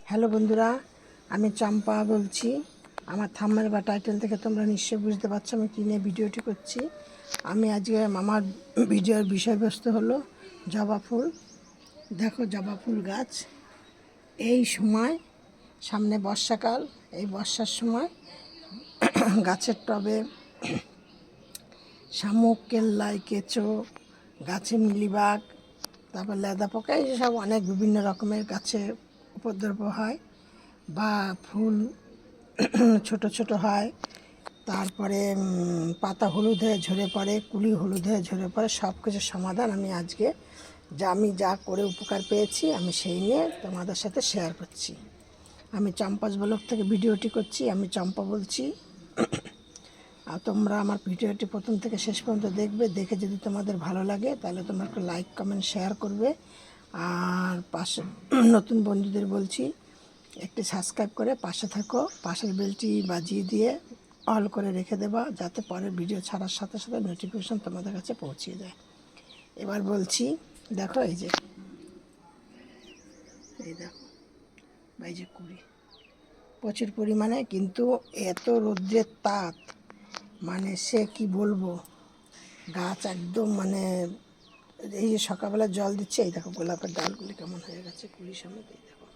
Hello বন্ধুরা, আমি চম্পা বলছি। আমার থাম্বনেল বা টাইটেল থেকে তোমরা নিশ্চয়ই বুঝতে পারছো আমি কী নিয়ে ভিডিওটি করছি। আমি আজকে আমার ভিডিওর বিষয়বস্তু হলো জবা ফুল। দেখো জবা ফুল গাছ, এই সময় সামনে বর্ষাকাল, এই বর্ষার সময় গাছের টবে শামুক, কেল্লাই, কেঁচো, গাছে মিলিবাগ, তারপর লেদা পোকা, এই সব অনেক বিভিন্ন রকমের গাছে উপদ্রব হয় বা ফুল ছোট ছোট হয়। তারপরে পাতা হলুদ হয়ে ঝরে পড়ে, কুলি হলুদ হয়ে ঝরে পড়ে। সব কিছুর সমাধান আমি আজকে আমি যা করে উপকার পেয়েছি আমি সেই নিয়ে তোমাদের সাথে শেয়ার করছি। আমি চম্পাস ব্লগ থেকে ভিডিওটি করছি, আমি চম্পা বলছি। আর তোমরা আমার ভিডিওটি প্রথম থেকে শেষ পর্যন্ত দেখবে, দেখে যদি তোমাদের ভালো লাগে তাহলে তোমরা একটু লাইক কমেন্ট শেয়ার করবে। আর পাশে নতুন বন্ধুদের বলছি একটি সাবস্ক্রাইব করে পাশে থাকো, পাশের বেলটি বাজিয়ে দিয়ে অল করে রেখে দেবা, যাতে পরের ভিডিও ছাড়ার সাথে সাথে নোটিফিকেশন তোমাদের কাছে পৌঁছে যায়। এবার বলছি, দেখো এই যে, এই দেখো, এই যে কুড়ি প্রচুর পরিমাণে, কিন্তু এত রৌদ্রের তাপ, মানে সে কি বলবো, গাছ একদম মানে এই যে সকালবেলা জল দিচ্ছে, এই দেখো গোলাপের ডালগুলি কেমন হয়ে গেছে কুড়ি সমেত, এই দেখো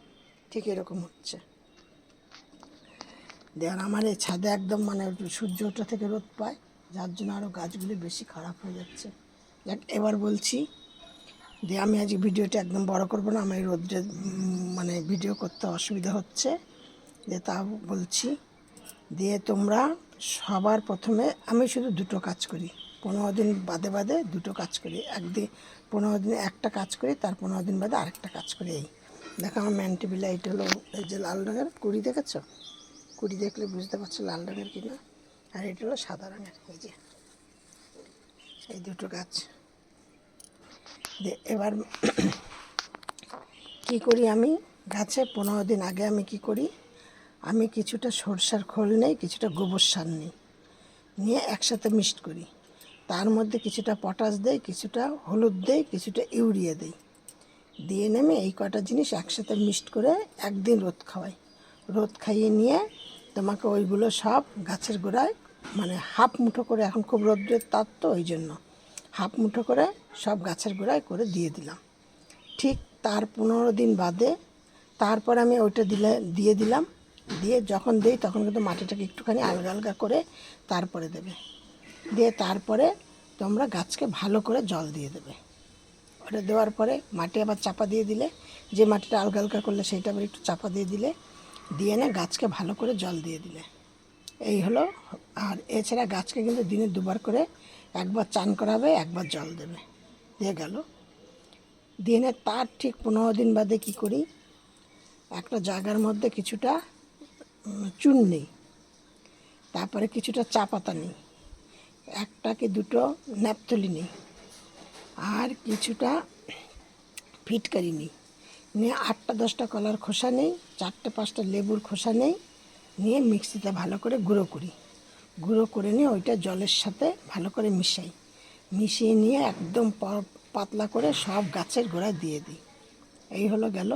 ঠিক এরকম হচ্ছে। দেয়ার আমার এই ছাদে একদম মানে সূর্য ওঠা থেকে রোদ পায়, যার জন্য আরও গাছগুলি বেশি খারাপ হয়ে যাচ্ছে। যাক, এবার বলছি যে আমি আজ ভিডিওটা একদম বড় করবো না, আমার রোদ্রে মানে ভিডিও করতে অসুবিধা হচ্ছে, যে তা বলছি। দিয়ে তোমরা সবার প্রথমে, আমি শুধু দুটো কাজ করি, 15 দিন বাদে বাদে দুটো কাজ করি। একদিন 15 দিনে একটা কাজ করি, তার 15 দিন বাদে আরেকটা কাজ করি। এই দেখো আমার ম্যান্টিবিলা, এটা হলো এই যে লাল রঙের কুড়ি, দেখেছো? কুড়ি দেখলে বুঝতে পারছো লাল রঙের কিনা। আর এটা হলো সাদা রঙের, এই যে এই দুটো গাছ। এবার কি করি আমি, গাছে 15 দিন আগে আমি কি করি, আমি কিছুটা সরষার খোল নেই, কিছুটা গোবর সার নিই, নিয়ে একসাথে মিক্সড করি। তার মধ্যে কিছুটা পটাশ দেই, কিছুটা হলুদ দেই, কিছুটা ইউরিয়া দেই, দিয়ে নেমে এই কটা জিনিস একসাথে মিক্সড করে একদিন রোদ খাওয়াই। রোদ খাইয়ে নিয়ে তোমাকে ওইগুলো সব গাছের গোড়ায়, মানে হাফ মুঠো করে, এখন খুব রোদ্রের তাপ তো ওই জন্য হাফ মুঠো করে সব গাছের গোড়ায় করে দিয়ে দিলাম। ঠিক তার 15 দিন বাদে তারপর আমি ওইটা দিয়ে দিলাম। দিয়ে যখন দিই তখন কিন্তু মাটিটাকে একটুখানি আলগা আলগা করে তারপরে দেবে। দিয়ে তারপরে তোমরা গাছকে ভালো করে জল দিয়ে দেবে। ওটা দেওয়ার পরে মাটি আবার চাপা দিয়ে দিলে, যে মাটিটা আলগা আলগা করলে সেইটা আবার একটু চাপা দিয়ে দিলে, দিয়ে না গাছকে ভালো করে জল দিয়ে দিলে, এই হলো। আর এছাড়া গাছকে কিন্তু দিনে দুবার করে, একবার চান করাবে, একবার জল দেবে, দিয়ে গেল। দিনে তার ঠিক 15 দিন বাদে কি করি, একটা জায়গার মধ্যে কিছুটা চুন নিই, তারপরে কিছুটা চা পাতা নিই, একটা কি দুটো ন্যাপথলি নিই, আর কিছুটা ফিটকারি নিই, নিয়ে 8টা-10টা কলার খোসা নেই, 4টে-5টা লেবুর খোসা নেই, নিয়ে মিক্সিতে ভালো করে গুঁড়ো করি। গুঁড়ো করে নিয়ে ওইটা জলের সাথে ভালো করে মিশাই, মিশিয়ে নিয়ে একদম পাতলা করে সব গাছের গোড়ায় দিয়ে দিই। এই হলো গেল।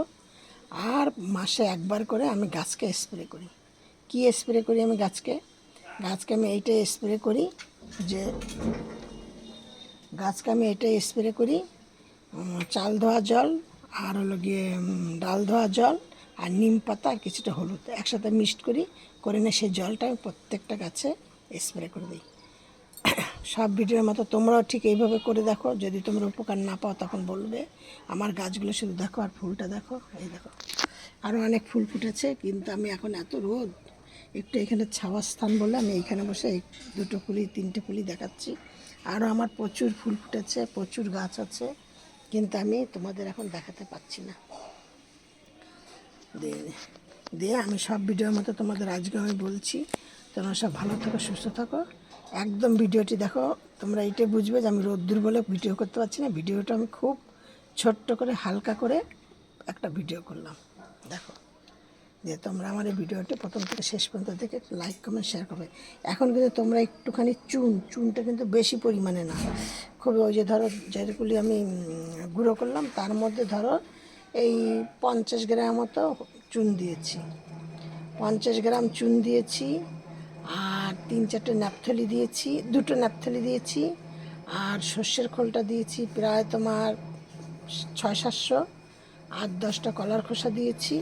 আর মাসে একবার করে আমি গাছকে স্প্রে করি। কি স্প্রে করি আমি গাছকে আমি এইটাই স্প্রে করি, যে গাছকে আমি এটাই স্প্রে করি, চাল ধোয়া জল, আর হলো গিয়ে ডাল ধোয়া জল, আর নিম পাতা, আর কিছুটা হলুদ একসাথে মিক্সড করি, করে নিয়ে সেই জলটা আমি প্রত্যেকটা গাছে স্প্রে করে দিই। সব ভিডিওর মতো তোমরাও ঠিক এইভাবে করে দেখো, যদি তোমরা উপকার না পাও তখন বলবে। আমার গাছগুলো শুধু দেখো, আর ফুলটা দেখো, এই দেখো আরও অনেক ফুল ফুটেছে, কিন্তু আমি এখন এত রোদ, একটু এখানে ছাওয়ার স্থান বলে আমি এইখানে বসে এই দুটো ফুলি 3টে ফুলি দেখাচ্ছি। আরও আমার প্রচুর ফুল ফুটেছে, প্রচুর গাছ আছে, কিন্তু আমি তোমাদের এখন দেখাতে পাচ্ছি না। দিয়ে আমি সব ভিডিওর মতো তোমাদের আজকে আমি বলছি, তোমরা সব ভালো থাকো, সুস্থ থাকো। একদম ভিডিওটি দেখো, তোমরা এইটাই বুঝবে যে আমি রোদ্দুর বলে ভিডিও করতে পারছি না। ভিডিওটা আমি খুব ছোট্ট করে হালকা করে একটা ভিডিও করলাম, দেখো। যে তোমরা আমার এই ভিডিওটি প্রথম থেকে শেষ পর্যন্ত দেখে লাইক কমেন্ট শেয়ার করবে। এখন কিন্তু তোমরা একটুখানি চুনটা কিন্তু বেশি পরিমাণে না, খুব ওই যে ধরো যেগুলি আমি গুঁড়ো করলাম তার মধ্যে ধরো এই 50 গ্রাম মতো চুন দিয়েছি, 50 গ্রাম চুন দিয়েছি, আর 3-4টে ন্যাপথলি দিয়েছি, 2টো ন্যাপথলি দিয়েছি, আর সর্ষের খোলটা দিয়েছি প্রায় তোমার 600-700, আর 10টা কলার খোসা দিয়েছি।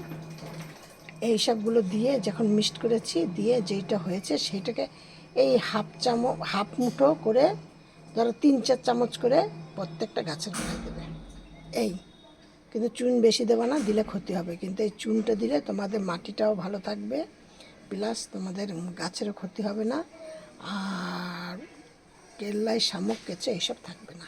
এই সবগুলো দিয়ে যখন মিক্সড করেছি, দিয়ে যেইটা হয়েছে সেটাকে এই হাফ মুঠো করে, ধরো 3-4 চামচ করে প্রত্যেকটা গাছের গোড়ায় দেবে। এই কিন্তু চুন বেশি দেবে না, দিলে ক্ষতি হবে, কিন্তু এই চুনটা দিলে তোমাদের মাটিটাও ভালো থাকবে, প্লাস তোমাদের গাছেরও ক্ষতি হবে না, আর কেল্লায় শামুক কেঁচো এইসব থাকবে না।